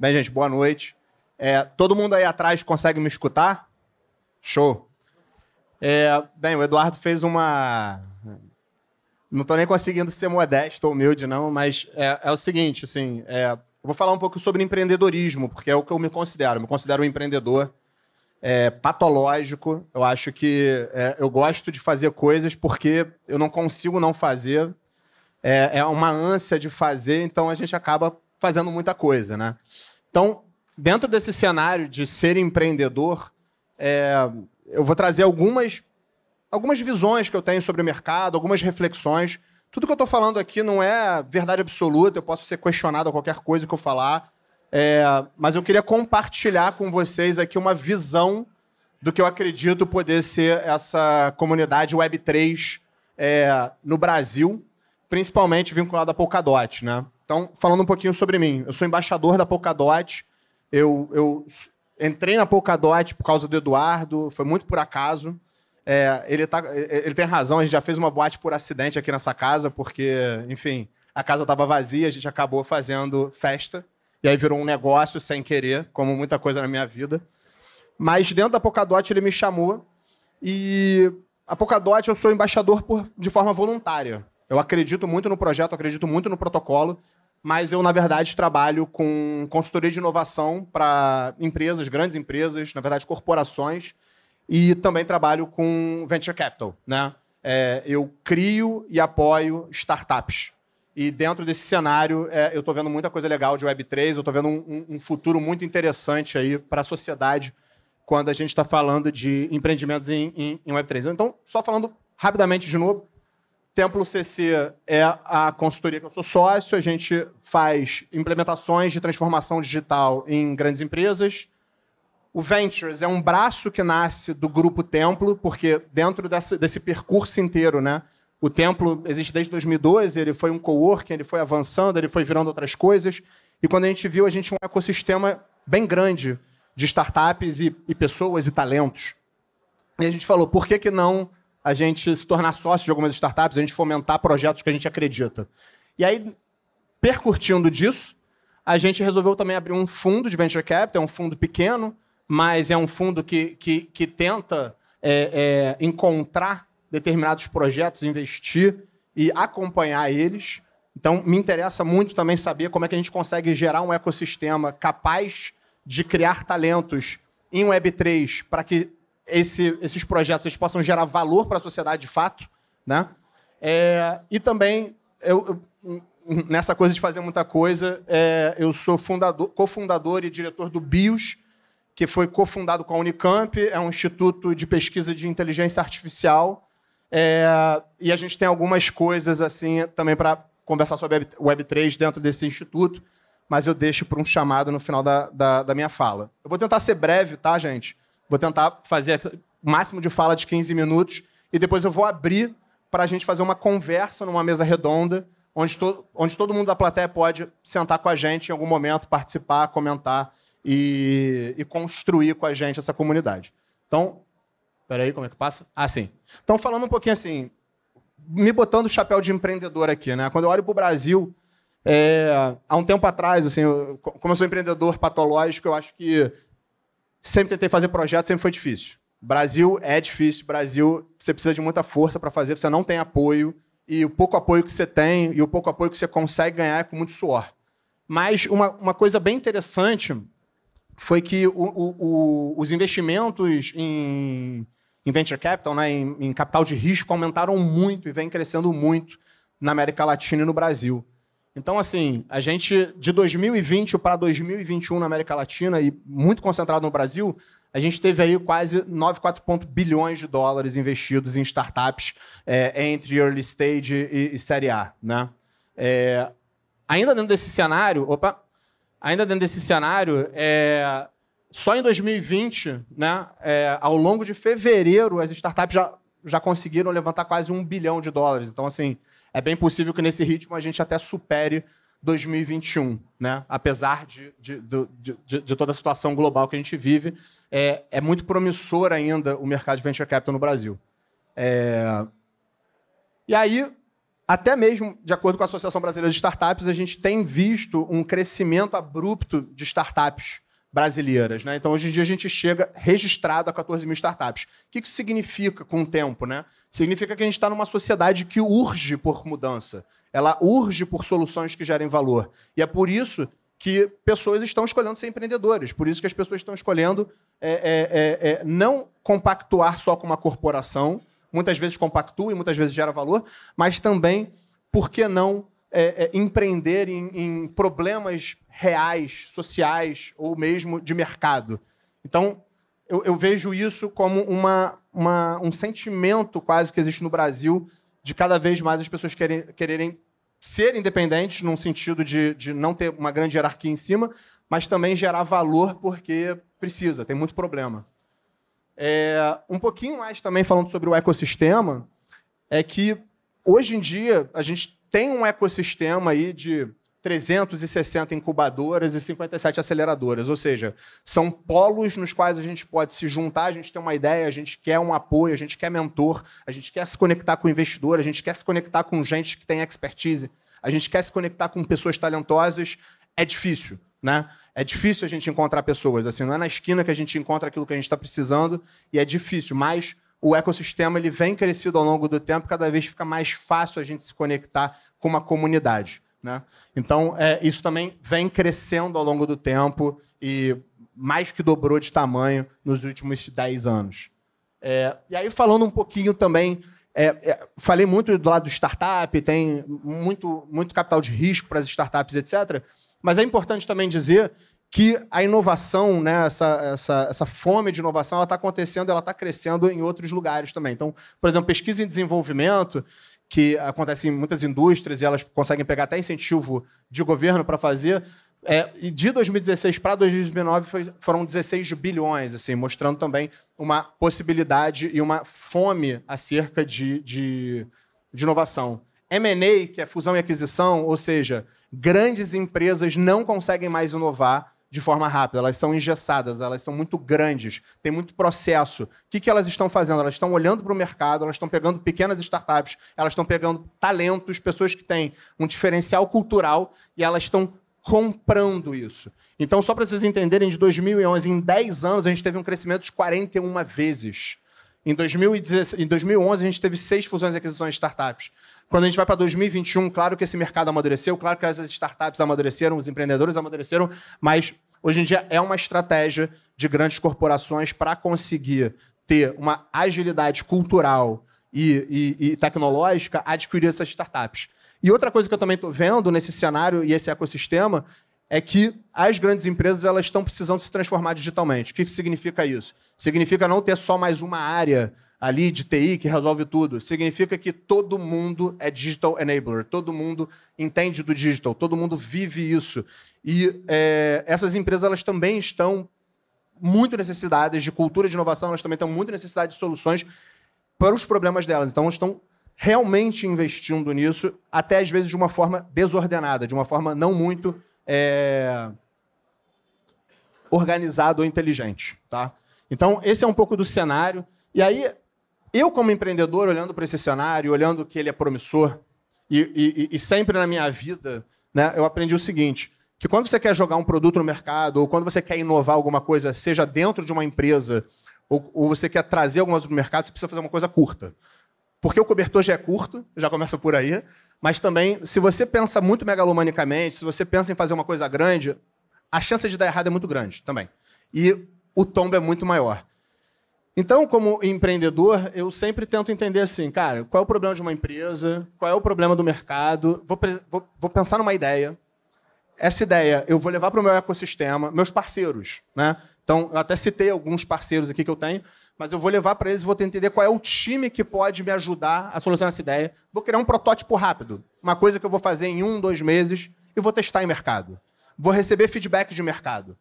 Bem, gente, boa noite. Todo mundo aí atrás consegue me escutar? Show. Bem, o Eduardo fez uma... Não estou nem conseguindo ser modesto ou humilde, não, mas é o seguinte, assim, eu vou falar um pouco sobre empreendedorismo, porque é o que eu me considero. Eu me considero um empreendedor patológico. Eu acho que eu gosto de fazer coisas porque eu não consigo não fazer. É uma ânsia de fazer, então a gente acaba fazendo muita coisa, né? Então, dentro desse cenário de ser empreendedor, eu vou trazer algumas visões que eu tenho sobre o mercado, algumas reflexões. Tudo que eu estou falando aqui não é verdade absoluta, eu posso ser questionado a qualquer coisa que eu falar, mas eu queria compartilhar com vocês aqui uma visão do que eu acredito poder ser essa comunidade Web3 no Brasil, principalmente vinculada à Polkadot, né? Então, falando um pouquinho sobre mim, eu sou embaixador da Polkadot, eu entrei na Polkadot por causa do Eduardo, foi muito por acaso. Ele tem razão, a gente já fez uma boate por acidente aqui nessa casa, porque, enfim, a casa estava vazia, a gente acabou fazendo festa, e aí virou um negócio sem querer, como muita coisa na minha vida. Mas dentro da Polkadot ele me chamou, e a Polkadot eu sou embaixador de forma voluntária. Eu acredito muito no projeto, acredito muito no protocolo, mas eu, na verdade, trabalho com consultoria de inovação para empresas, grandes empresas, na verdade, corporações, e também trabalho com venture capital, né? Eu crio e apoio startups. E dentro desse cenário, eu estou vendo muita coisa legal de Web3, eu estou vendo um futuro muito interessante aí para a sociedade quando a gente está falando de empreendimentos em Web3. Então, só falando rapidamente de novo, Templo CC é a consultoria que eu sou sócio, a gente faz implementações de transformação digital em grandes empresas. O Ventures é um braço que nasce do Grupo Templo, porque dentro desse percurso inteiro, né, o Templo existe desde 2012, ele foi um coworking, ele foi avançando, ele foi virando outras coisas, e quando a gente viu, a gente tinha um ecossistema bem grande de startups e pessoas e talentos. E a gente falou, por que não a gente se tornar sócio de algumas startups, a gente fomentar projetos que a gente acredita? E aí, percutindo disso, a gente resolveu também abrir um fundo de venture capital, é um fundo pequeno, mas é um fundo que tenta encontrar determinados projetos, investir e acompanhar eles. Então, me interessa muito também saber como é que a gente consegue gerar um ecossistema capaz de criar talentos em Web3 para que esses projetos eles possam gerar valor para a sociedade de fato, né? E também, nessa coisa de fazer muita coisa, eu sou cofundador e diretor do BIOS, que foi cofundado com a Unicamp, é um instituto de pesquisa de inteligência artificial, e a gente tem algumas coisas assim também para conversar sobre Web3 dentro desse instituto, mas eu deixo para um chamado no final da minha fala. Eu vou tentar ser breve, tá, gente? Vou tentar fazer o máximo de fala de 15 minutos e depois eu vou abrir para a gente fazer uma conversa numa mesa redonda, onde todo mundo da plateia pode sentar com a gente em algum momento, participar, comentar e construir com a gente essa comunidade. Então, espera aí, como é que passa? Ah, sim. Então, falando um pouquinho assim, me botando o chapéu de empreendedor aqui, né? Quando eu olho para o Brasil, há um tempo atrás, assim, como eu sou empreendedor patológico, eu acho que sempre tentei fazer projeto, sempre foi difícil. Brasil é difícil, Brasil você precisa de muita força para fazer, você não tem apoio, e o pouco apoio que você tem e o pouco apoio que você consegue ganhar é com muito suor. Mas uma coisa bem interessante foi que os investimentos em venture capital, né, em capital de risco, aumentaram muito e vem crescendo muito na América Latina e no Brasil. Então, assim, a gente, de 2020 para 2021 na América Latina, e muito concentrado no Brasil, a gente teve aí quase 9,4 bilhões de dólares investidos em startups entre early stage e série A, né? Ainda dentro desse cenário, só em 2020, né, ao longo de fevereiro, as startups já conseguiram levantar quase $1 bilhão. Então, assim, é bem possível que nesse ritmo a gente até supere 2021, né? Apesar de toda a situação global que a gente vive, é muito promissor ainda o mercado de venture capital no Brasil. E aí, até mesmo, de acordo com a Associação Brasileira de Startups, a gente tem visto um crescimento abrupto de startups brasileiras, né? Então, hoje em dia, a gente chega registrado a 14 mil startups. O que isso significa com o tempo, né? Significa que a gente está numa sociedade que urge por mudança. Ela urge por soluções que gerem valor. E é por isso que pessoas estão escolhendo ser empreendedores. Por isso que as pessoas estão escolhendo não compactuar só com uma corporação. Muitas vezes compactua e muitas vezes gera valor, mas também, por que não empreender em problemas reais, sociais ou mesmo de mercado? Então, eu vejo isso como um sentimento quase que existe no Brasil de cada vez mais as pessoas quererem ser independentes, num sentido de não ter uma grande hierarquia em cima, mas também gerar valor porque precisa, tem muito problema. Um pouquinho mais também falando sobre o ecossistema, é que hoje em dia a gente tem um ecossistema aí de 360 incubadoras e 57 aceleradoras, ou seja, são polos nos quais a gente pode se juntar, a gente tem uma ideia, a gente quer um apoio, a gente quer mentor, a gente quer se conectar com investidor, a gente quer se conectar com gente que tem expertise, a gente quer se conectar com pessoas talentosas. É difícil, né? É difícil a gente encontrar pessoas, assim, não é na esquina que a gente encontra aquilo que a gente está precisando, e é difícil, mas o ecossistema ele vem crescido ao longo do tempo, cada vez fica mais fácil a gente se conectar com uma comunidade, né? Então, isso também vem crescendo ao longo do tempo e mais que dobrou de tamanho nos últimos 10 anos. E aí, falando um pouquinho também, falei muito do lado do startup, tem muito capital de risco para as startups, etc., mas é importante também dizer que a inovação, né, essa fome de inovação, ela está acontecendo, ela está crescendo em outros lugares também. Então, por exemplo, pesquisa em desenvolvimento, que acontece em muitas indústrias e elas conseguem pegar até incentivo de governo para fazer, e de 2016 para 2019 foram 16 bilhões, assim, mostrando também uma possibilidade e uma fome acerca de inovação. M&A, que é fusão e aquisição, ou seja, grandes empresas não conseguem mais inovar de forma rápida, elas são engessadas, elas são muito grandes, tem muito processo. O que elas estão fazendo? Elas estão olhando para o mercado, elas estão pegando pequenas startups, elas estão pegando talentos, pessoas que têm um diferencial cultural e elas estão comprando isso. Então, só para vocês entenderem, de 2011, em 10 anos, a gente teve um crescimento de 41 vezes. Em 2011, a gente teve 6 fusões e aquisições de startups. Quando a gente vai para 2021, claro que esse mercado amadureceu, claro que as startups amadureceram, os empreendedores amadureceram, mas hoje em dia é uma estratégia de grandes corporações para conseguir ter uma agilidade cultural e tecnológica a adquirir essas startups. E outra coisa que eu também estou vendo nesse cenário e esse ecossistema é que as grandes empresas elas estão precisando se transformar digitalmente. O que significa isso? Significa não ter só mais uma área ali de TI que resolve tudo. Significa que todo mundo é digital enabler, todo mundo entende do digital, todo mundo vive isso. E essas empresas elas também estão muito necessitadas de cultura de inovação, elas também estão muito necessitadas de soluções para os problemas delas. Então, elas estão realmente investindo nisso, até às vezes de uma forma desordenada, de uma forma não muito organizada ou inteligente. Tá? Então, esse é um pouco do cenário. E aí, eu, como empreendedor, olhando para esse cenário, olhando que ele é promissor, e sempre na minha vida, né, eu aprendi o seguinte, que quando você quer jogar um produto no mercado, ou quando você quer inovar alguma coisa, seja dentro de uma empresa, ou você quer trazer alguma coisa do mercado, você precisa fazer uma coisa curta. Porque o cobertor já é curto, já começa por aí, mas também, se você pensa muito megalomanicamente, se você pensa em fazer uma coisa grande, a chance de dar errado é muito grande também. E o tombo é muito maior. Então, como empreendedor, eu sempre tento entender assim, cara, qual é o problema de uma empresa, qual é o problema do mercado, vou pensar numa ideia, essa ideia eu vou levar para o meu ecossistema, meus parceiros, né? Então, eu até citei alguns parceiros aqui que eu tenho, mas eu vou levar para eles e vou tentar entender qual é o time que pode me ajudar a solucionar essa ideia. Vou criar um protótipo rápido, uma coisa que eu vou fazer em 1, 2 meses e vou testar em mercado. Vou receber feedback de mercado.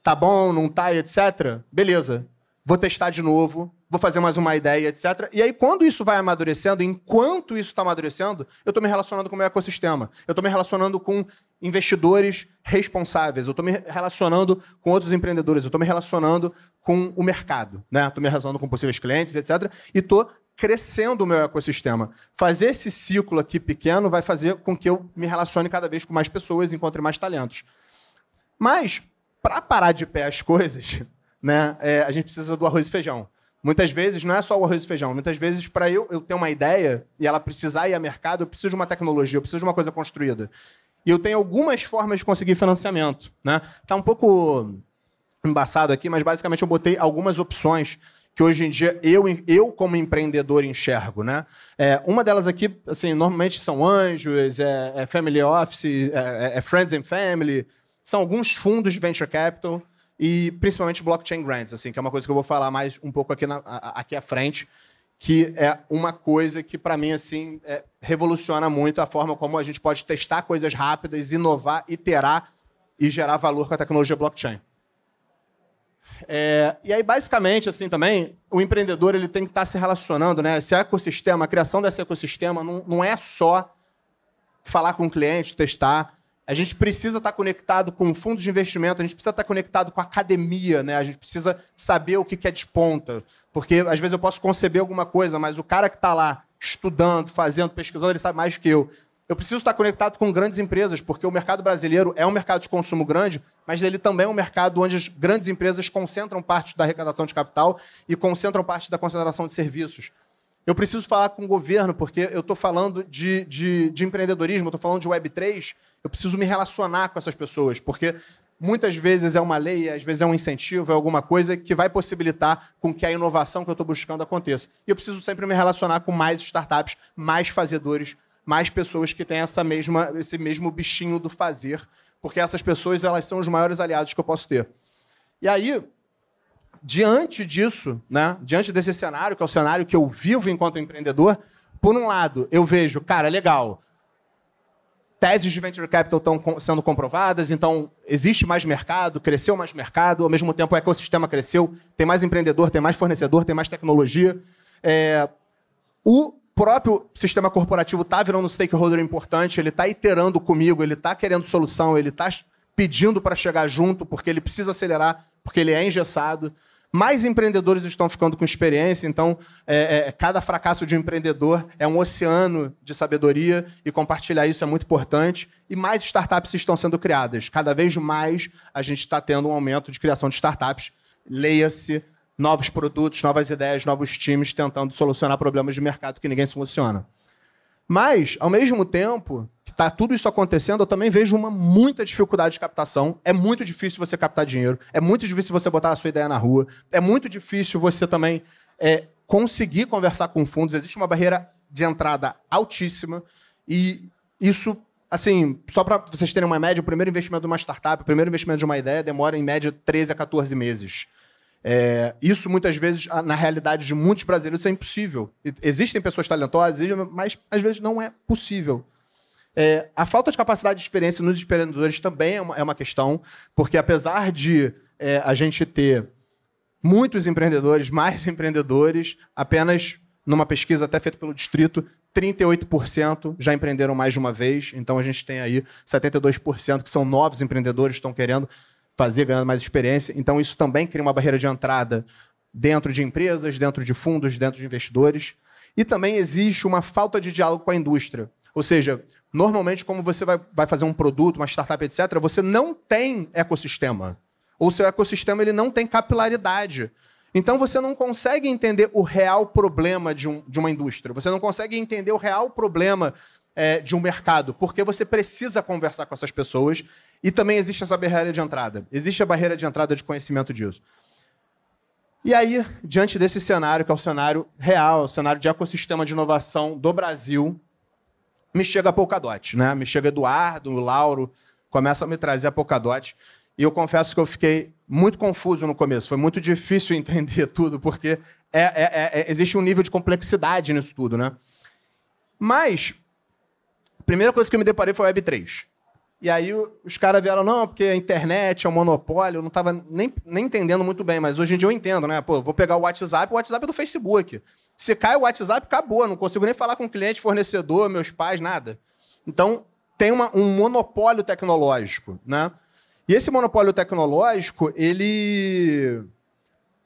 Tá bom, não tá, etc. Beleza. Vou testar de novo, vou fazer mais uma ideia, etc. E aí, quando isso vai amadurecendo, enquanto isso está amadurecendo, eu estou me relacionando com o meu ecossistema. Eu estou me relacionando com investidores responsáveis. Eu estou me relacionando com outros empreendedores. Eu estou me relacionando com o mercado. Estou me relacionando com possíveis clientes, etc. E estou crescendo o meu ecossistema. Fazer esse ciclo aqui pequeno vai fazer com que eu me relacione cada vez com mais pessoas, encontre mais talentos. Mas, para parar de pé as coisas, né, a gente precisa do arroz e feijão. Muitas vezes, não é só o arroz e feijão. Muitas vezes, para eu ter uma ideia e ela precisar ir ao mercado, eu preciso de uma tecnologia, eu preciso de uma coisa construída. E eu tenho algumas formas de conseguir financiamento. Né? Tá um pouco embaçado aqui, mas basicamente eu botei algumas opções que hoje em dia eu como empreendedor enxergo, né? Uma delas aqui, assim, normalmente são anjos, family office, friends and family, são alguns fundos de venture capital e principalmente blockchain grants, assim, que é uma coisa que eu vou falar mais um pouco aqui à frente, que é uma coisa que para mim assim revoluciona muito a forma como a gente pode testar coisas rápidas, inovar, iterar e gerar valor com a tecnologia blockchain. E aí, basicamente, assim, também, o empreendedor ele tem que estar se relacionando, né? Esse ecossistema, a criação desse ecossistema não é só falar com o cliente, testar. A gente precisa estar conectado com fundos de investimento, a gente precisa estar conectado com a academia, né? A gente precisa saber o que é de ponta. Porque, às vezes, eu posso conceber alguma coisa, mas o cara que está lá estudando, fazendo, pesquisando, ele sabe mais que eu. Eu preciso estar conectado com grandes empresas, porque o mercado brasileiro é um mercado de consumo grande, mas ele também é um mercado onde as grandes empresas concentram parte da arrecadação de capital e concentram parte da concentração de serviços. Eu preciso falar com o governo, porque eu estou falando de empreendedorismo, eu estou falando de Web3, eu preciso me relacionar com essas pessoas, porque muitas vezes é uma lei, às vezes é um incentivo, é alguma coisa que vai possibilitar com que a inovação que eu estou buscando aconteça. E eu preciso sempre me relacionar com mais startups, mais fazedores, mais pessoas que têm esse mesmo bichinho do fazer, porque essas pessoas elas são os maiores aliados que eu posso ter. E aí, diante disso, né, diante desse cenário, que é o cenário que eu vivo enquanto empreendedor, por um lado, eu vejo, cara, legal, teses de venture capital estão sendo comprovadas, então existe mais mercado, cresceu mais mercado, ao mesmo tempo o ecossistema cresceu, tem mais empreendedor, tem mais fornecedor, tem mais tecnologia. O próprio sistema corporativo está virando um stakeholder importante, ele está iterando comigo, ele está querendo solução, ele está pedindo para chegar junto, porque ele precisa acelerar, porque ele é engessado. Mais empreendedores estão ficando com experiência, então cada fracasso de um empreendedor é um oceano de sabedoria e compartilhar isso é muito importante. E mais startups estão sendo criadas. Cada vez mais a gente está tendo um aumento de criação de startups. Leia-se, novos produtos, novas ideias, novos times tentando solucionar problemas de mercado que ninguém soluciona. Mas, ao mesmo tempo que está tudo isso acontecendo, eu também vejo muita dificuldade de captação. É muito difícil você captar dinheiro, é muito difícil você botar a sua ideia na rua, é muito difícil você também conseguir conversar com fundos. Existe uma barreira de entrada altíssima e isso, assim, só para vocês terem uma média, o primeiro investimento de uma startup, o primeiro investimento de uma ideia demora, em média, 13 a 14 meses. Isso, muitas vezes, na realidade de muitos brasileiros, é impossível. Existem pessoas talentosas, mas, às vezes, não é possível. A falta de capacidade de experiência nos empreendedores também é uma questão, porque, apesar de a gente ter muitos empreendedores, mais empreendedores, apenas, numa pesquisa até feita pelo Distrito, 38% já empreenderam mais de uma vez. Então, a gente tem aí 72% que são novos empreendedores, estão querendo fazer, ganhando mais experiência. Então, isso também cria uma barreira de entrada dentro de empresas, dentro de fundos, dentro de investidores. E também existe uma falta de diálogo com a indústria. Ou seja, normalmente, como você vai fazer um produto, uma startup, etc., você não tem ecossistema. Ou seu ecossistema ele não tem capilaridade. Então, você não consegue entender o real problema de uma indústria. Você não consegue entender o real problema de um mercado, porque você precisa conversar com essas pessoas e também existe essa barreira de entrada. Existe a barreira de entrada de conhecimento disso. E aí, diante desse cenário, que é o cenário real, o cenário de ecossistema de inovação do Brasil, me chega a Polkadot, né? Me chega Eduardo, o Lauro, começa a me trazer a Polkadot. E eu confesso que eu fiquei muito confuso no começo. Foi muito difícil entender tudo, porque existe um nível de complexidade nisso tudo, né? Mas a primeira coisa que eu me deparei foi a Web3. E aí os caras vieram, não, porque a internet é um monopólio, eu não estava nem entendendo muito bem, mas hoje em dia eu entendo, né? Pô, vou pegar o WhatsApp é do Facebook. Se cai o WhatsApp, acabou, não consigo nem falar com cliente, fornecedor, meus pais, nada. Então, tem um monopólio tecnológico, né? E esse monopólio tecnológico, ele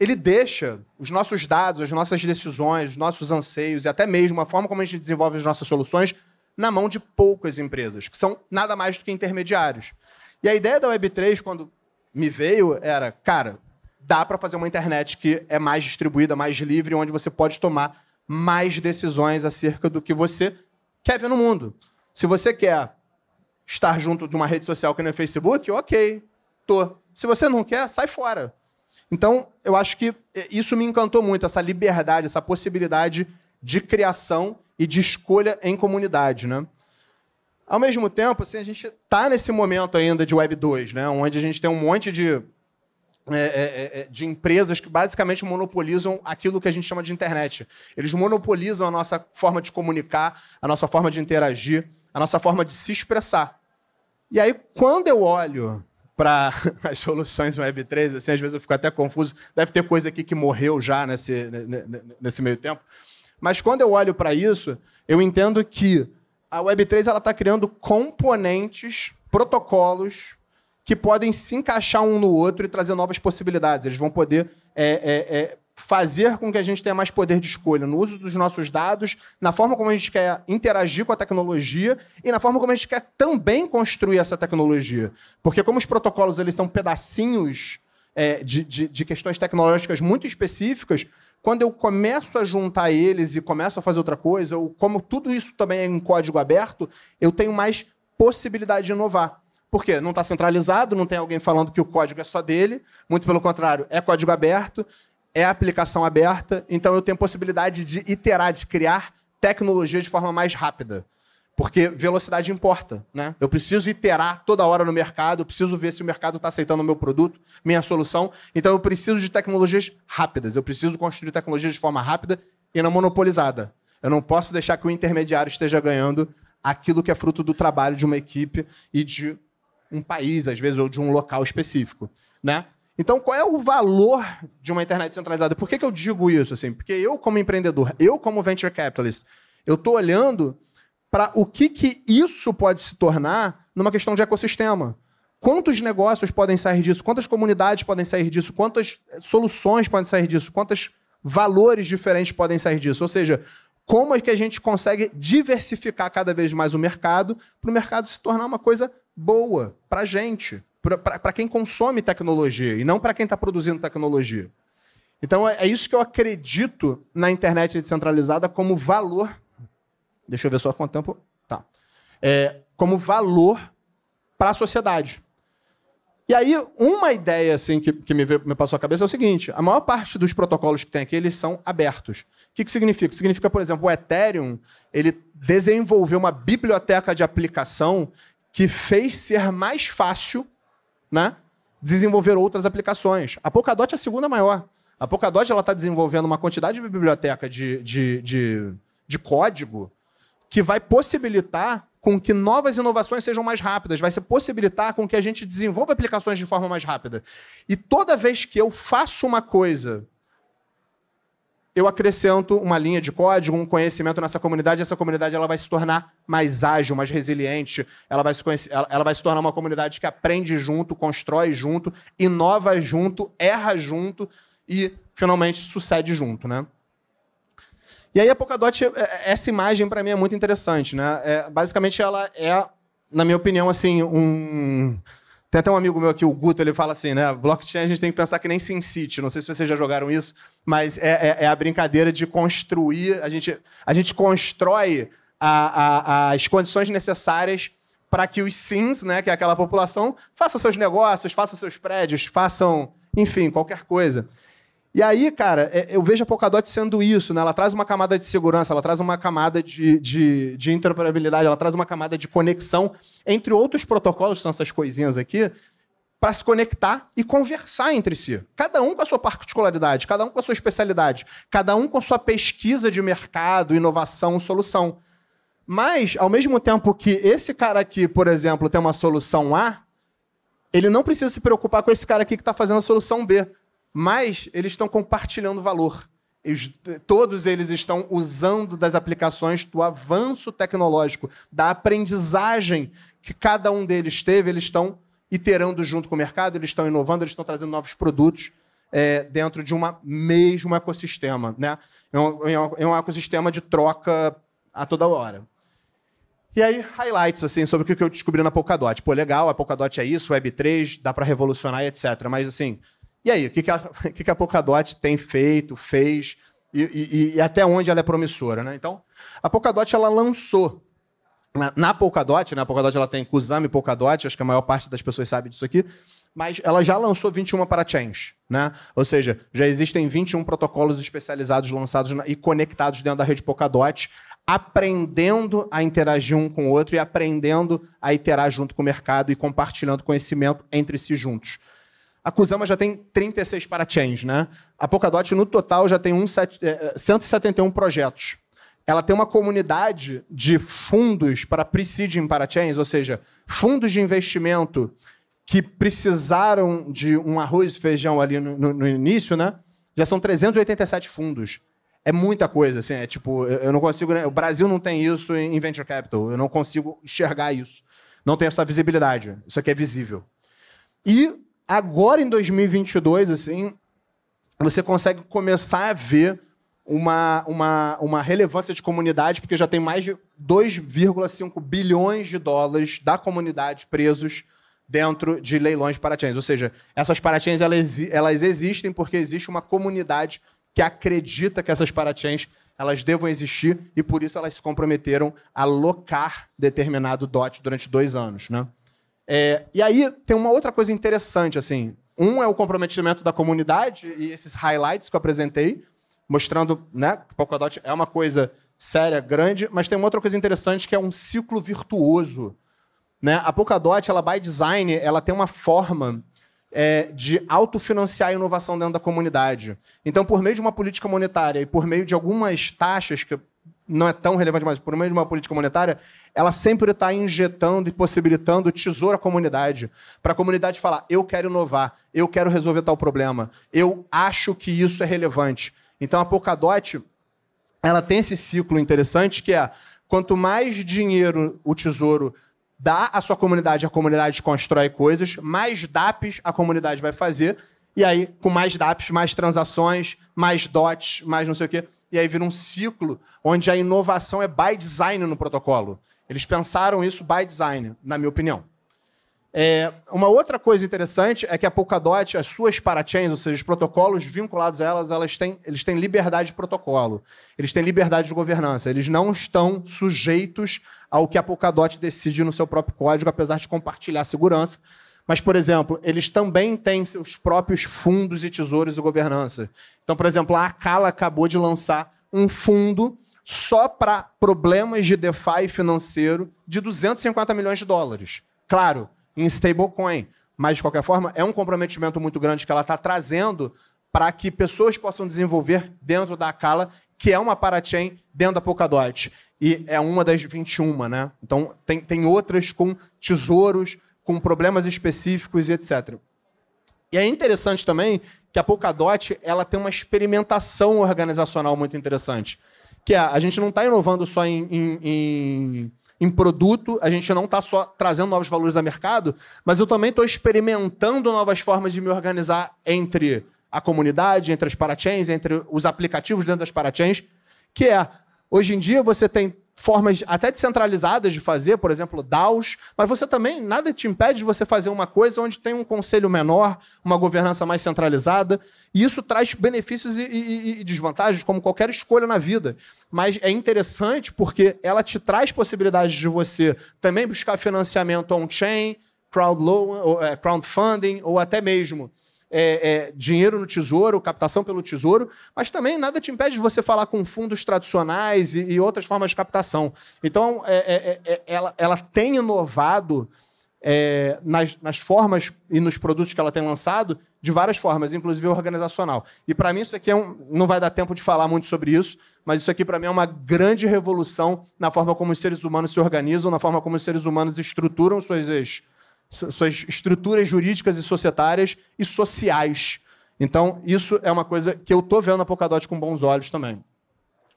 ele deixa os nossos dados, as nossas decisões, os nossos anseios e até mesmo a forma como a gente desenvolve as nossas soluções na mão de poucas empresas, que são nada mais do que intermediários. E a ideia da Web3, quando me veio, era, cara, dá para fazer uma internet que é mais distribuída, mais livre, onde você pode tomar mais decisões acerca do que você quer ver no mundo. Se você quer estar junto de uma rede social que nem o Facebook, ok, tô. Se você não quer, sai fora. Então, eu acho que isso me encantou muito, essa liberdade, essa possibilidade de criação e de escolha em comunidade, né? Ao mesmo tempo, assim, a gente está nesse momento ainda de Web 2, né? Onde a gente tem um monte de empresas que basicamente monopolizam aquilo que a gente chama de internet. Eles monopolizam a nossa forma de comunicar, a nossa forma de interagir, a nossa forma de se expressar. E aí, quando eu olho para as soluções Web3, assim, às vezes eu fico até confuso, deve ter coisa aqui que morreu já nesse meio tempo, mas quando eu olho para isso, eu entendo que a Web3 está criando componentes, protocolos, que podem se encaixar um no outro e trazer novas possibilidades. Eles vão poder fazer com que a gente tenha mais poder de escolha no uso dos nossos dados, na forma como a gente quer interagir com a tecnologia e na forma como a gente quer também construir essa tecnologia. Porque como os protocolos eles são pedacinhos de questões tecnológicas muito específicas, quando eu começo a juntar eles e começo a fazer outra coisa, ou como tudo isso também é em código aberto, eu tenho mais possibilidade de inovar. Por quê? Não está centralizado, não tem alguém falando que o código é só dele, muito pelo contrário, é código aberto, é aplicação aberta, então eu tenho possibilidade de iterar, de criar tecnologia de forma mais rápida. Porque velocidade importa, né? Eu preciso iterar toda hora no mercado, eu preciso ver se o mercado está aceitando o meu produto, minha solução. Então eu preciso de tecnologias rápidas, eu preciso construir tecnologias de forma rápida e não monopolizada. Eu não posso deixar que o intermediário esteja ganhando aquilo que é fruto do trabalho de uma equipe e de um país, às vezes, ou de um local específico, né? Então, qual é o valor de uma internet centralizada? Por que eu digo isso? Assim? Porque eu, como empreendedor, eu, como venture capitalist, eu estou olhando para o que isso pode se tornar numa questão de ecossistema. Quantos negócios podem sair disso? Quantas comunidades podem sair disso? Quantas soluções podem sair disso? Quantos valores diferentes podem sair disso? Ou seja, como é que a gente consegue diversificar cada vez mais o mercado para o mercado se tornar uma coisa boa para a gente, para quem consome tecnologia e não para quem está produzindo tecnologia. Então, é isso que eu acredito na internet descentralizada como valor. Deixa eu ver só quanto tempo. Tá. Como valor para a sociedade. E aí, uma ideia assim, que me passou a cabeça é o seguinte: a maior parte dos protocolos que tem aqui eles são abertos. O que significa? Significa, por exemplo, o Ethereum ele desenvolveu uma biblioteca de aplicação que fez ser mais fácil, né, desenvolver outras aplicações. A Polkadot é a segunda maior. A Polkadot está desenvolvendo uma quantidade de biblioteca de código que vai possibilitar com que novas inovações sejam mais rápidas, vai possibilitar com que a gente desenvolva aplicações de forma mais rápida. E toda vez que eu faço uma coisa, eu acrescento uma linha de código, um conhecimento nessa comunidade, e essa comunidade ela vai se tornar mais ágil, mais resiliente, ela vai se tornar uma comunidade que aprende junto, constrói junto, inova junto, erra junto e, finalmente, sucede junto, né? E aí a Polkadot, essa imagem para mim é muito interessante, né? Basicamente ela é, na minha opinião, assim, Tem até um amigo meu aqui, o Guto, ele fala assim, né? Blockchain a gente tem que pensar que nem SimCity. Não sei se vocês já jogaram isso, mas é a brincadeira de construir. A gente constrói as condições necessárias para que os Sims, né, que é aquela população, façam seus negócios, façam seus prédios, façam, enfim, qualquer coisa. E aí, cara, eu vejo a Polkadot sendo isso, né? Ela traz uma camada de segurança, ela traz uma camada de interoperabilidade, ela traz uma camada de conexão entre outros protocolos, que são essas coisinhas aqui, para se conectar e conversar entre si. Cada um com a sua particularidade, cada um com a sua especialidade, cada um com a sua pesquisa de mercado, inovação, solução. Mas, ao mesmo tempo que esse cara aqui, por exemplo, tem uma solução A, ele não precisa se preocupar com esse cara aqui que está fazendo a solução B. Mas eles estão compartilhando valor. Todos eles estão usando das aplicações do avanço tecnológico, da aprendizagem que cada um deles teve, eles estão iterando junto com o mercado, eles estão inovando, eles estão trazendo novos produtos. dentro de um mesmo ecossistema, né? É um ecossistema de troca a toda hora. E aí, highlights assim, sobre o que eu descobri na Polkadot. Pô, legal, a Polkadot é isso, Web3, dá para revolucionar, etc. Mas, assim, e aí? O que a Polkadot tem feito, fez, e até onde ela é promissora, né? Então, a Polkadot, ela lançou, na Polkadot, né? A Polkadot ela tem Kusama e Polkadot, acho que a maior parte das pessoas sabe disso aqui, mas ela já lançou 21 parachains, né? Ou seja, já existem 21 protocolos especializados lançados e conectados dentro da rede Polkadot, aprendendo a interagir um com o outro e aprendendo a iterar junto com o mercado e compartilhando conhecimento entre si juntos. A Kusama já tem 36 parachains, né? A Polkadot, no total, já tem 171 projetos. Ela tem uma comunidade de fundos para pre-seeding parachains, ou seja, fundos de investimento que precisaram de um arroz e feijão ali no início, né? Já são 387 fundos. É muita coisa, assim, eu não consigo... O Brasil não tem isso em Venture Capital, eu não consigo enxergar isso. Não tem essa visibilidade. Isso aqui é visível. E agora, em 2022, assim, você consegue começar a ver uma relevância de comunidade, porque já tem mais de 2,5 bilhões de dólares da comunidade presos dentro de leilões de parachains. Ou seja, essas parachains elas existem porque existe uma comunidade que acredita que essas parachains elas devam existir e por isso elas se comprometeram a alocar determinado DOT durante 2 anos, né? E aí tem uma outra coisa interessante, assim. Um é o comprometimento da comunidade e esses highlights que eu apresentei, mostrando, né, que o Polkadot é uma coisa séria, grande, mas tem uma outra coisa interessante que é um ciclo virtuoso, né? A Polkadot, ela by design, ela tem uma forma de autofinanciar a inovação dentro da comunidade. Então, por meio de uma política monetária e por meio de algumas taxas, que não é tão relevante, mas por meio de uma política monetária, ela sempre está injetando e possibilitando tesouro à comunidade, para a comunidade falar, eu quero inovar, eu quero resolver tal problema, eu acho que isso é relevante. Então, a Polkadot, ela tem esse ciclo interessante, que é, quanto mais dinheiro o tesouro dá à sua comunidade, a comunidade constrói coisas, mais DApps a comunidade vai fazer, e aí, com mais DApps, mais transações, mais DOTs, mais não sei o quê, e aí vira um ciclo onde a inovação é by design no protocolo. Eles pensaram isso by design, na minha opinião. Uma outra coisa interessante é que a Polkadot, as suas parachains, ou seja, os protocolos vinculados a elas, eles têm liberdade de protocolo, eles têm liberdade de governança, eles não estão sujeitos ao que a Polkadot decide no seu próprio código, apesar de compartilhar segurança. Mas, por exemplo, eles também têm seus próprios fundos e tesouros e governança. Então, por exemplo, a Acala acabou de lançar um fundo só para problemas de DeFi financeiro de 250 milhões de dólares. Claro, em stablecoin. Mas, de qualquer forma, é um comprometimento muito grande que ela está trazendo para que pessoas possam desenvolver dentro da Acala, que é uma parachain dentro da Polkadot. E é uma das 21, né? Então, tem outras com tesouros, com problemas específicos e etc. E é interessante também que a Polkadot ela tem uma experimentação organizacional muito interessante. Que a gente não está inovando só em produto, a gente não está só trazendo novos valores ao mercado, mas eu também estou experimentando novas formas de me organizar entre a comunidade, entre as parachains, entre os aplicativos dentro das parachains, que hoje em dia você tem formas até descentralizadas de fazer, por exemplo, DAOs, mas você também, nada te impede de você fazer uma coisa onde tem um conselho menor, uma governança mais centralizada, e isso traz benefícios e desvantagens, como qualquer escolha na vida. Mas é interessante porque ela te traz possibilidades de você também buscar financiamento on-chain, crowdfunding, ou até mesmo dinheiro no tesouro, captação pelo tesouro, mas também nada te impede de você falar com fundos tradicionais e outras formas de captação. Então, ela tem inovado nas formas e nos produtos que ela tem lançado de várias formas, inclusive organizacional. E, para mim, isso aqui não vai dar tempo de falar muito sobre isso, mas isso aqui, para mim, é uma grande revolução na forma como os seres humanos se organizam, na forma como os seres humanos estruturam suas estruturas jurídicas e societárias e sociais. Então, isso é uma coisa que eu estou vendo na Polkadot com bons olhos também.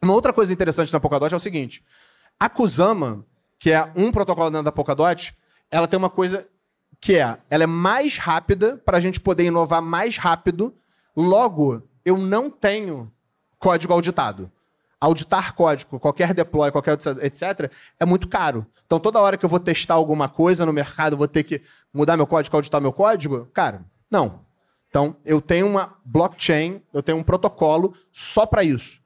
Uma outra coisa interessante na Polkadot é o seguinte. A Kusama, que é um protocolo dentro da Polkadot, ela tem uma coisa que ela é mais rápida para a gente poder inovar mais rápido Logo, eu não tenho código auditado. Auditar código, qualquer deploy, qualquer etc., é muito caro. Então, toda hora que eu vou testar alguma coisa no mercado, eu vou ter que mudar meu código, auditar meu código? Cara, não. Então, eu tenho uma blockchain, eu tenho um protocolo só para isso.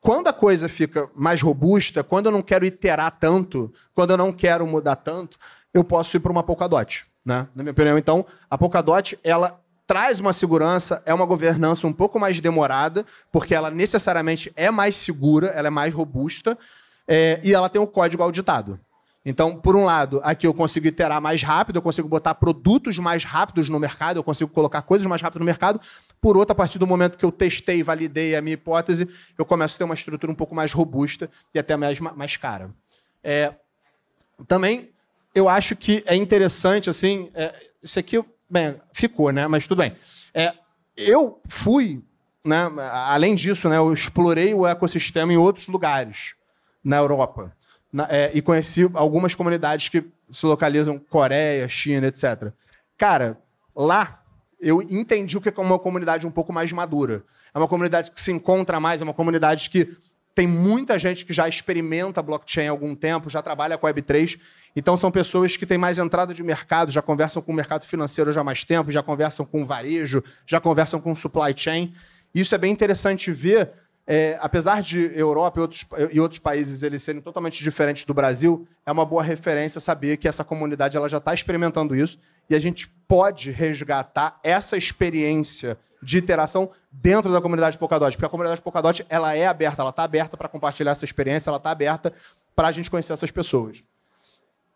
Quando a coisa fica mais robusta, quando eu não quero iterar tanto, quando eu não quero mudar tanto, eu posso ir para uma Polkadot, né? Na minha opinião, então, a Polkadot, ela traz uma segurança, é uma governança um pouco mais demorada, porque ela necessariamente é mais segura, ela é mais robusta, e ela tem o código auditado. Então, por um lado, aqui eu consigo iterar mais rápido, eu consigo botar produtos mais rápidos no mercado, eu consigo colocar coisas mais rápido no mercado. Por outro, a partir do momento que eu testei e validei a minha hipótese, eu começo a ter uma estrutura um pouco mais robusta e até mais cara. Também, eu acho que é interessante, assim, isso aqui, bem, ficou, né? Mas tudo bem. Eu fui, né? Além disso, né, eu explorei o ecossistema em outros lugares na Europa. E conheci algumas comunidades que se localizam Coreia, China, etc. Cara, lá eu entendi o que é uma comunidade um pouco mais madura. É uma comunidade que se encontra mais, é uma comunidade que tem muita gente que já experimenta blockchain há algum tempo, já trabalha com Web3. Então, são pessoas que têm mais entrada de mercado, já conversam com o mercado financeiro já há mais tempo, já conversam com varejo, já conversam com supply chain. Isso é bem interessante ver. Apesar de Europa e outros países eles serem totalmente diferentes do Brasil, é uma boa referência saber que essa comunidade ela já está experimentando isso e a gente pode resgatar essa experiência de interação dentro da comunidade Polkadot, porque a comunidade Polkadot ela é aberta, ela está aberta para compartilhar essa experiência, ela está aberta para a gente conhecer essas pessoas.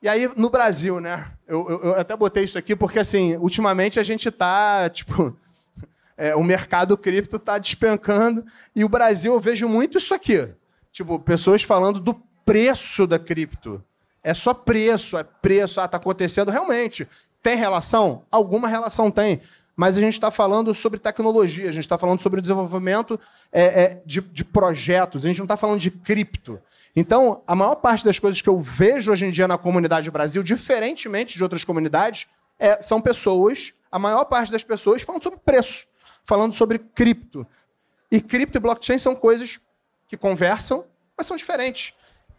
E aí, no Brasil, né? Eu até botei isso aqui porque, assim, ultimamente a gente está, tipo... o mercado cripto está despencando. E o Brasil, eu vejo muito isso aqui. Tipo, pessoas falando do preço da cripto. É só preço, é preço. Está acontecendo. Realmente, tem relação? Alguma relação tem. Mas a gente está falando sobre tecnologia, a gente está falando sobre o desenvolvimento de projetos, a gente não está falando de cripto. Então, a maior parte das coisas que eu vejo hoje em dia na comunidade Brasil, diferentemente de outras comunidades, são pessoas, a maior parte das pessoas, falando sobre preço. Falando sobre cripto. E cripto e blockchain são coisas que conversam, mas são diferentes.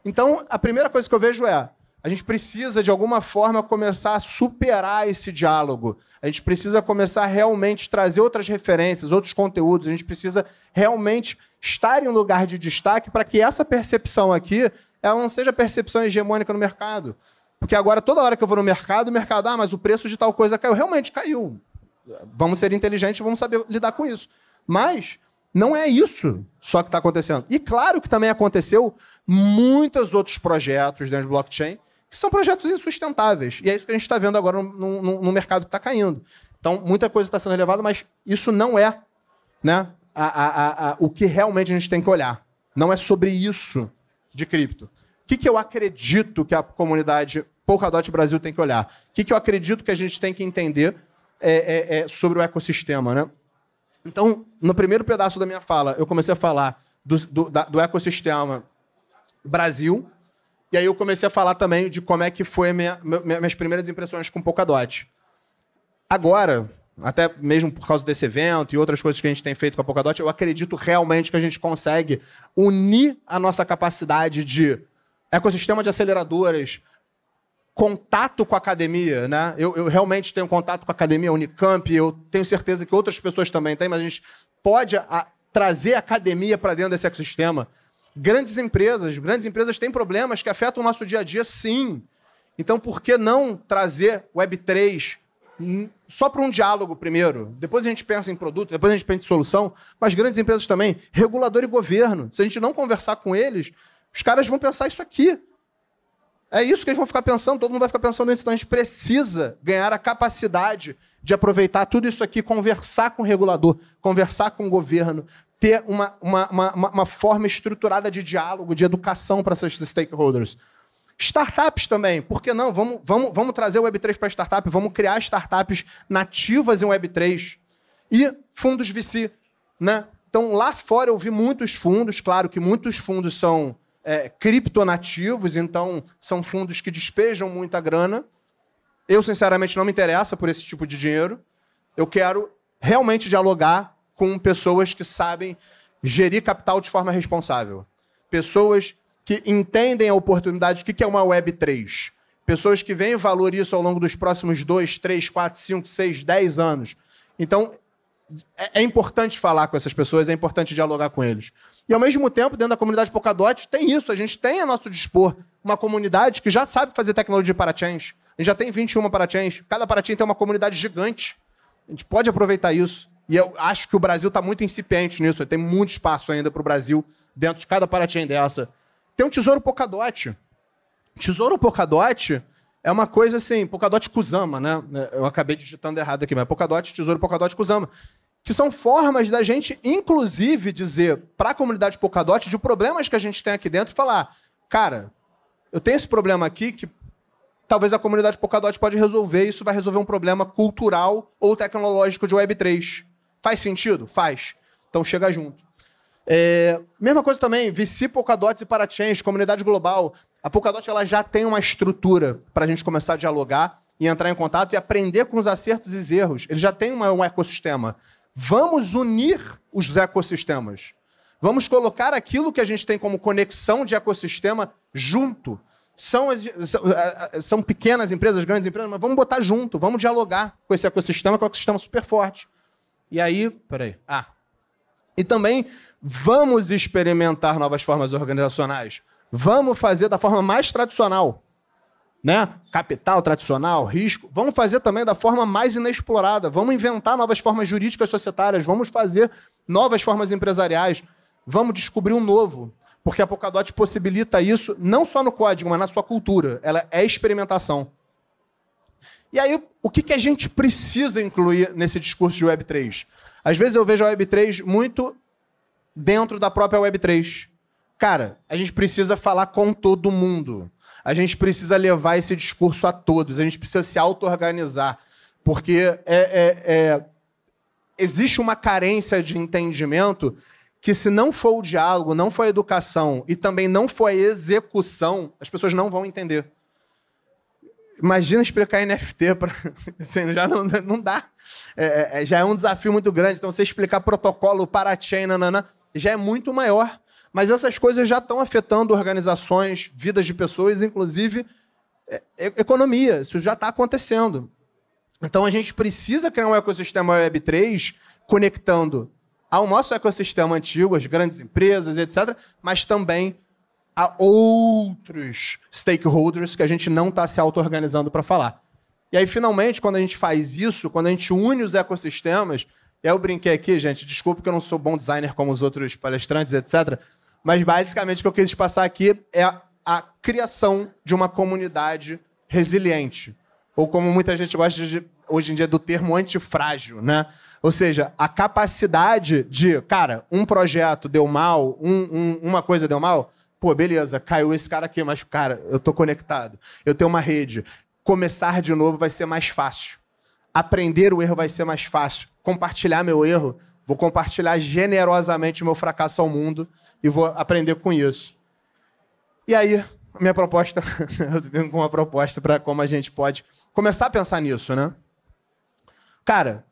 Então, a primeira coisa que eu vejo a gente precisa, de alguma forma, começar a superar esse diálogo. A gente precisa começar a realmente trazer outras referências, outros conteúdos. A gente precisa realmente estar em um lugar de destaque para que essa percepção aqui ela não seja percepção hegemônica no mercado. Porque agora, toda hora que eu vou no mercado, mas o preço de tal coisa caiu. Realmente caiu. Vamos ser inteligentes, vamos saber lidar com isso. Mas não é isso só que está acontecendo. E claro que também aconteceu muitos outros projetos dentro do blockchain que são projetos insustentáveis. E é isso que a gente está vendo agora no mercado que está caindo. Então, muita coisa está sendo elevada, mas isso não é, né, o que realmente a gente tem que olhar. Não é sobre isso de cripto. O que eu acredito que a comunidade Polkadot Brasil tem que olhar? O que eu acredito que a gente tem que entender sobre o ecossistema, né? Então, no primeiro pedaço da minha fala, eu comecei a falar do ecossistema Brasil, e aí eu comecei a falar também de como é que foi minhas primeiras impressões com Polkadot. Agora, até mesmo por causa desse evento e outras coisas que a gente tem feito com a Polkadot, eu acredito realmente que a gente consegue unir a nossa capacidade de ecossistema de aceleradoras, contato com a academia, né? Eu realmente tenho contato com a academia Unicamp, eu tenho certeza que outras pessoas também têm, mas a gente pode trazer a academia para dentro desse ecossistema. Grandes empresas têm problemas que afetam o nosso dia a dia, sim. Então, por que não trazer Web3 só para um diálogo primeiro? Depois a gente pensa em produto, depois a gente pensa em solução, mas grandes empresas também, regulador e governo. Se a gente não conversar com eles, os caras vão pensar isso aqui. É isso que eles vão ficar pensando, todo mundo vai ficar pensando nisso. Então a gente precisa ganhar a capacidade de aproveitar tudo isso aqui, conversar com o regulador, conversar com o governo, ter uma forma estruturada de diálogo, de educação para esses stakeholders. Startups também, por que não? Vamos trazer o Web3 para startup, vamos criar startups nativas em Web3. E fundos VC, né? Então, lá fora eu vi muitos fundos, claro que muitos fundos são criptonativos, então são fundos que despejam muita grana. Eu, sinceramente, não me interessa por esse tipo de dinheiro. Eu quero realmente dialogar com pessoas que sabem gerir capital de forma responsável. Pessoas que entendem a oportunidade, o que é uma Web3. Pessoas que veem valor isso ao longo dos próximos 2, 3, 4, 5, 6, 10 anos. Então, é importante falar com essas pessoas, é importante dialogar com eles. E, ao mesmo tempo, dentro da comunidade Polkadot, tem isso. A gente tem a nosso dispor uma comunidade que já sabe fazer tecnologia de parachains. A gente já tem 21 parachains. Cada parachain tem uma comunidade gigante. A gente pode aproveitar isso. E eu acho que o Brasil está muito incipiente nisso. Tem muito espaço ainda para o Brasil dentro de cada parachain dessa. Tem um Tesouro Polkadot. Tesouro Polkadot é uma coisa assim, Polkadot Kusama, né? Eu acabei digitando errado aqui, mas Polkadot, Tesouro Polkadot Kusama. Que são formas da gente, inclusive, dizer para a comunidade Polkadot de problemas que a gente tem aqui dentro e falar, cara, eu tenho esse problema aqui que talvez a comunidade Polkadot pode resolver, isso vai resolver um problema cultural ou tecnológico de Web3. Faz sentido? Faz. Então chega junto. Mesma coisa também, VC, Polkadots e Parachains, comunidade global. A Polkadot ela já tem uma estrutura para a gente começar a dialogar e entrar em contato e aprender com os acertos e erros. Ele já tem um ecossistema. Vamos unir os ecossistemas. Vamos colocar aquilo que a gente tem como conexão de ecossistema junto. São pequenas empresas, grandes empresas, mas vamos botar junto, vamos dialogar com esse ecossistema, que é um ecossistema super forte. E aí, peraí. E também vamos experimentar novas formas organizacionais. Vamos fazer da forma mais tradicional, né? Capital tradicional, risco. Vamos fazer também da forma mais inexplorada. Vamos inventar novas formas jurídicas societárias. Vamos fazer novas formas empresariais. Vamos descobrir um novo. Porque a Polkadot possibilita isso não só no código, mas na sua cultura. Ela é experimentação. E aí, o que a gente precisa incluir nesse discurso de Web3? Às vezes eu vejo a Web3 muito dentro da própria Web3. Cara, a gente precisa falar com todo mundo. A gente precisa levar esse discurso a todos. A gente precisa se auto-organizar. Porque existe uma carência de entendimento que, se não for o diálogo, não for a educação e também não for a execução, as pessoas não vão entender. Imagina explicar NFT para... Assim, já não dá. Já é um desafio muito grande. Então, você explicar protocolo, parachain, já é muito maior. Mas essas coisas já estão afetando organizações, vidas de pessoas, inclusive economia. Isso já está acontecendo. Então, a gente precisa criar um ecossistema Web3 conectando ao nosso ecossistema antigo, as grandes empresas, etc., mas também a outros stakeholders que a gente não está se auto-organizando para falar. E aí, finalmente, quando a gente faz isso, quando a gente une os ecossistemas, eu brinquei aqui, gente, desculpa que eu não sou bom designer como os outros palestrantes, etc., mas basicamente o que eu quis passar aqui é a criação de uma comunidade resiliente. Ou como muita gente gosta hoje em dia do termo antifrágil, né? Ou seja, a capacidade de, cara, um projeto deu mal, uma coisa deu mal, pô, beleza, caiu esse cara aqui, mas, cara, eu tô conectado. Eu tenho uma rede. Começar de novo vai ser mais fácil. Aprender o erro vai ser mais fácil. Compartilhar meu erro, vou compartilhar generosamente o meu fracasso ao mundo e vou aprender com isso. E aí, a minha proposta, eu venho com uma proposta para como a gente pode começar a pensar nisso, né? Cara,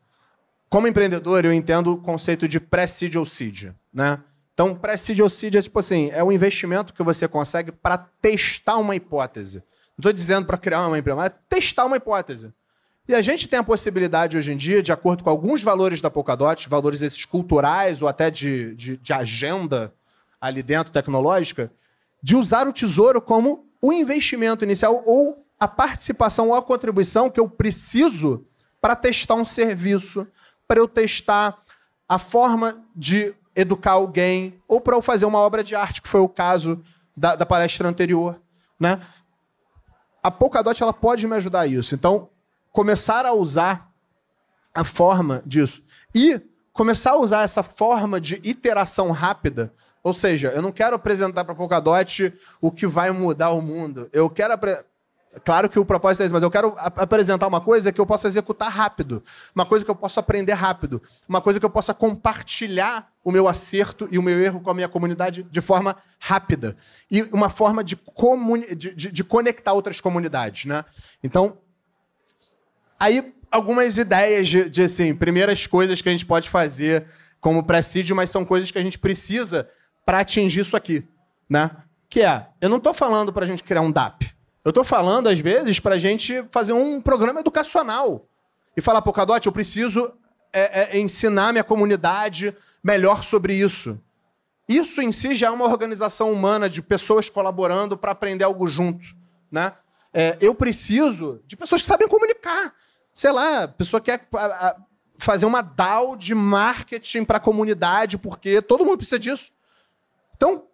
como empreendedor, eu entendo o conceito de pré-seed ou seed, né? Então, pré-seed ou seed é tipo assim, é um investimento que você consegue para testar uma hipótese. Não estou dizendo para criar uma empresa, mas testar uma hipótese. E a gente tem a possibilidade hoje em dia, de acordo com alguns valores da Polkadot, valores esses culturais ou até de agenda ali dentro tecnológica, de usar o tesouro como o investimento inicial ou a participação ou a contribuição que eu preciso para testar um serviço, para eu testar a forma de educar alguém ou para eu fazer uma obra de arte, que foi o caso da palestra anterior, né? A Polkadot ela pode me ajudar a isso. Então, começar a usar a forma disso. E começar a usar essa forma de iteração rápida. Ou seja, eu não quero apresentar para a Polkadot o que vai mudar o mundo. Eu quero... Claro que o propósito é esse, mas eu quero apresentar uma coisa que eu possa executar rápido. Uma coisa que eu possa aprender rápido. Uma coisa que eu possa compartilhar o meu acerto e o meu erro com a minha comunidade de forma rápida. E uma forma de conectar outras comunidades, né? Então, aí, algumas ideias de assim, primeiras coisas que a gente pode fazer como presídio, mas são coisas que a gente precisa para atingir isso aqui, né? Que é, eu não estou falando para a gente criar um DAP. Eu estou falando, às vezes, para a gente fazer um programa educacional. E falar, pô, Cadote, eu preciso ensinar minha comunidade melhor sobre isso. Isso em si já é uma organização humana de pessoas colaborando para aprender algo junto, né? Eu preciso de pessoas que sabem comunicar. Sei lá, a pessoa quer fazer uma DAO de marketing para a comunidade, porque todo mundo precisa disso. Então,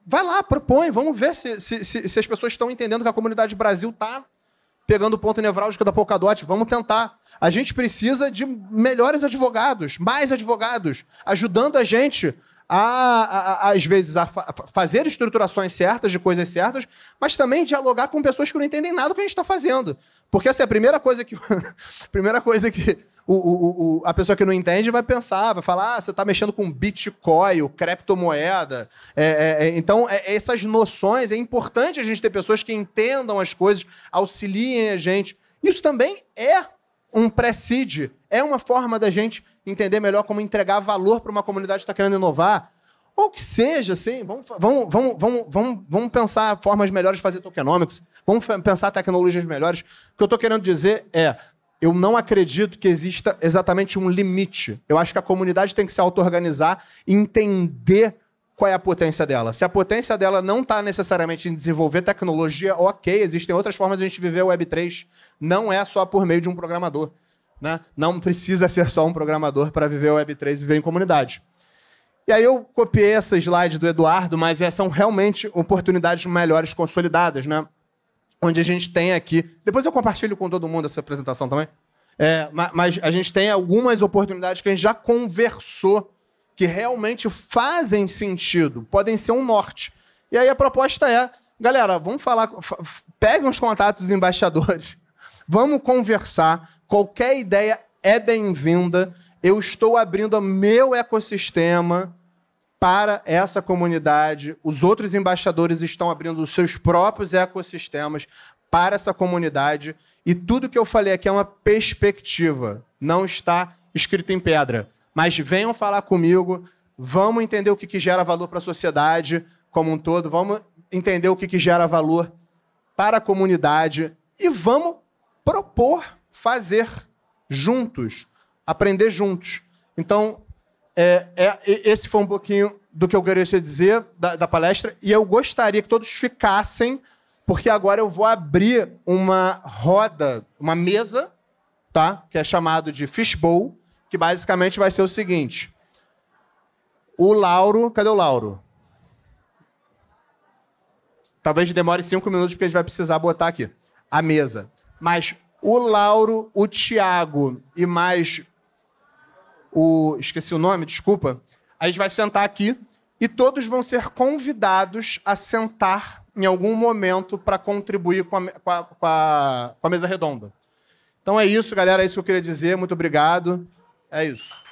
vai lá, propõe, vamos ver se as pessoas estão entendendo que a comunidade Brasil está pegando o ponto nevrálgico da Polkadot. Vamos tentar. A gente precisa de melhores advogados, mais advogados, ajudando a gente às vezes, a fazer estruturações certas, de coisas certas, mas também dialogar com pessoas que não entendem nada do que a gente está fazendo. Porque essa é a primeira coisa que a pessoa que não entende vai pensar, vai falar, você está mexendo com Bitcoin, criptomoeda. Então, essas noções, é importante a gente ter pessoas que entendam as coisas, auxiliem a gente. Isso também é um pré-seed, é uma forma da gente entender melhor como entregar valor para uma comunidade que está querendo inovar. Ou que seja, assim, vamos pensar formas melhores de fazer tokenomics, vamos pensar tecnologias melhores. O que eu estou querendo dizer eu não acredito que exista exatamente um limite. Eu acho que a comunidade tem que se auto-organizar e entender qual é a potência dela. Se a potência dela não está necessariamente em desenvolver tecnologia, ok, existem outras formas de a gente viver o Web3. Não é só por meio de um programador, né? Não precisa ser só um programador para viver o Web3 e viver em comunidade. E aí eu copiei essa slide do Eduardo, mas são realmente oportunidades melhores consolidadas, né? Onde a gente tem aqui... Depois eu compartilho com todo mundo essa apresentação também. Mas a gente tem algumas oportunidades que a gente já conversou que realmente fazem sentido, podem ser um norte. E aí a proposta galera, vamos falar... Peguem os contatos dos embaixadores, vamos conversar, qualquer ideia é bem-vinda. Eu estou abrindo o meu ecossistema para essa comunidade. Os outros embaixadores estão abrindo os seus próprios ecossistemas para essa comunidade. E tudo que eu falei aqui é uma perspectiva. Não está escrito em pedra. Mas venham falar comigo. Vamos entender o que gera valor para a sociedade como um todo. Vamos entender o que gera valor para a comunidade. E vamos propor fazer juntos, aprender juntos. Então, esse foi um pouquinho do que eu queria dizer da palestra, e eu gostaria que todos ficassem, porque agora eu vou abrir uma roda, uma mesa, tá? Que é chamado de Fishbowl, que basicamente vai ser o seguinte. O Lauro... Cadê o Lauro? Talvez demore 5 minutos, porque a gente vai precisar botar aqui a mesa. Mas o Lauro, o Thiago e mais esqueci o nome, desculpa. A gente vai sentar aqui e todos vão ser convidados a sentar em algum momento para contribuir com a mesa redonda. Então é isso, galera. É isso que eu queria dizer. Muito obrigado. É isso.